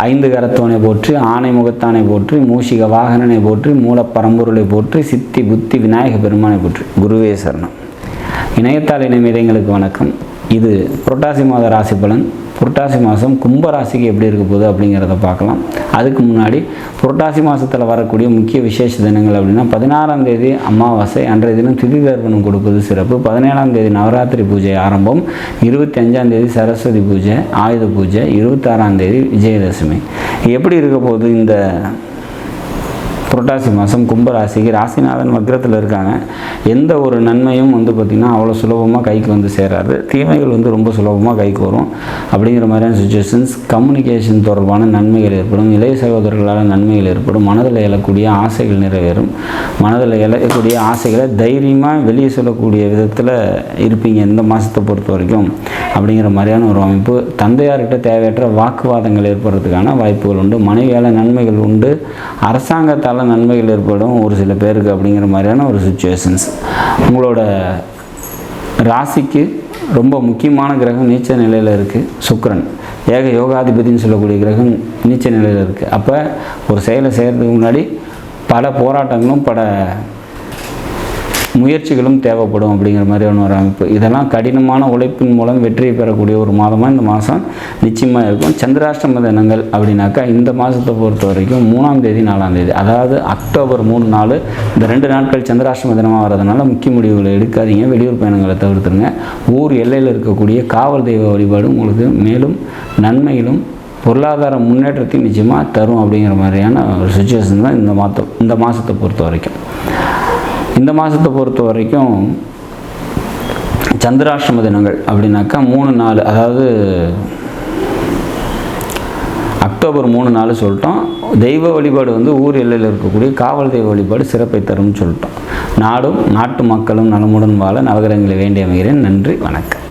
ஐந்து கரத்தவனை போற்றி, ஆனை முகத்தானை போற்றி, மூஷிக வாகனனை போற்றி, மூலப்பரம்பொருளை போற்றி, சித்தி புத்தி விநாயக பெருமானை போற்றி. குருவே சரணம். இணையத்தாள் இணையங்களுக்கு வணக்கம். இது புரட்டாசி மாத ராசி பலன். புரட்டாசி மாதம் கும்பராசிக்கு எப்படி இருக்க போகுது அப்படிங்கிறத பார்க்கலாம். அதுக்கு முன்னாடி புரட்டாசி மாதத்தில் வரக்கூடிய முக்கிய விசேஷ தினங்கள் அப்படின்னா 16ஆம் தேதி அமாவாசை, அன்றைய தினம் திதி தர்ப்பணம் கொடுப்பது சிறப்பு. 17ஆம் தேதி நவராத்திரி பூஜை ஆரம்பம், 25ஆம் தேதி சரஸ்வதி பூஜை, ஆயுத பூஜை, 26ஆம் தேதி விஜயதசமி. எப்படி இருக்க போகுது இந்த புரட்டாசி மாதம் கும்பராசிக்கு? ராசிநாதன் வக்ரத்தில் இருக்காங்க. எந்த ஒரு நன்மையும் பார்த்திங்கன்னா அவ்வளோ சுலபமாக கைக்கு சேராது. தீமைகள் ரொம்ப சுலபமாக கைக்கு வரும். அப்படிங்கிற மாதிரியான சுச்சுவேஷன்ஸ். கம்யூனிகேஷன் தொடர்பான நன்மைகள் ஏற்படும். இளைய சகோதரர்களால் நன்மைகள் ஏற்படும். மனதில் எழக்கூடிய ஆசைகள் நிறைவேறும். மனதில் எழக்கூடிய ஆசைகளை தைரியமாக வெளியே சொல்லக்கூடிய விதத்தில் இருப்பீங்க இந்த மாதத்தை பொறுத்த வரைக்கும். அப்படிங்கிற மாதிரியான ஒரு அமைப்பு. தந்தையார்கிட்ட தேவையற்ற வாக்குவாதங்கள் ஏற்படுறதுக்கான வாய்ப்புகள் உண்டு. மனைவியால் நன்மைகள் உண்டு. அரசாங்கத்தால் நன்மைகள் ஏற்படும் ஒரு சில பேருக்கு. அப்படிங்கிற மாதிரியான ஒரு சுச்சுவேஷன்ஸ். உங்களோட ராசிக்கு ரொம்ப முக்கியமான கிரகம் நீச்ச நிலையில் இருக்குது. சுக்கிரன் ஏக யோகாதிபதினு சொல்லக்கூடிய கிரகம் நீச்ச நிலையில் இருக்குது. அப்போ ஒரு செயலை செய்கிறதுக்கு முன்னாடி பல போராட்டங்களும் பல முயற்சிகளும் தேவைப்படும். அப்படிங்கிற மாதிரியான ஒரு அமைப்பு. இதெல்லாம் கடினமான உழைப்பின் மூலம் வெற்றியை பெறக்கூடிய ஒரு மாதமாக இந்த மாதம் நிச்சயமாக இருக்கும். சந்திராஷ்டம தினங்கள் அப்படின்னாக்கா இந்த மாதத்தை பொறுத்த வரைக்கும் 3ஆம் தேதி 4ஆம் தேதி, அதாவது அக்டோபர் 3, 4 இந்த 2 நாட்கள் சந்திராஷ்டம தினமாக வரதுனால முக்கிய முடிவுகளை எடுக்காதீங்க. வெளியூர் பயணங்களை தவிர்த்துருங்க. ஊர் எல்லையில் இருக்கக்கூடிய காவல் தெய்வ வழிபாடு உங்களுக்கு மேலும் நன்மையிலும் பொருளாதார முன்னேற்றத்தையும் நிச்சயமாக தரும். அப்படிங்கிற மாதிரியான ஒரு சுச்சுவேஷன் தான் இந்த மாதத்தை பொறுத்த வரைக்கும். இந்த மாதத்தை பொறுத்த வரைக்கும் சந்திராஷ்டம தினங்கள் அப்படின்னாக்கா 3, 4, அதாவது அக்டோபர் 3, 4 சொல்லிட்டோம். தெய்வ வழிபாடு ஊர் எல்லையில் இருக்கக்கூடிய காவல் தெய்வ வழிபாடு சிறப்பை தரும்னு சொல்லிட்டோம். நாடும் நாட்டு மக்களும் நலமுடன் வாழ நவகிரகங்களை வேண்டி அமைகிறேன். நன்றி, வணக்கம்.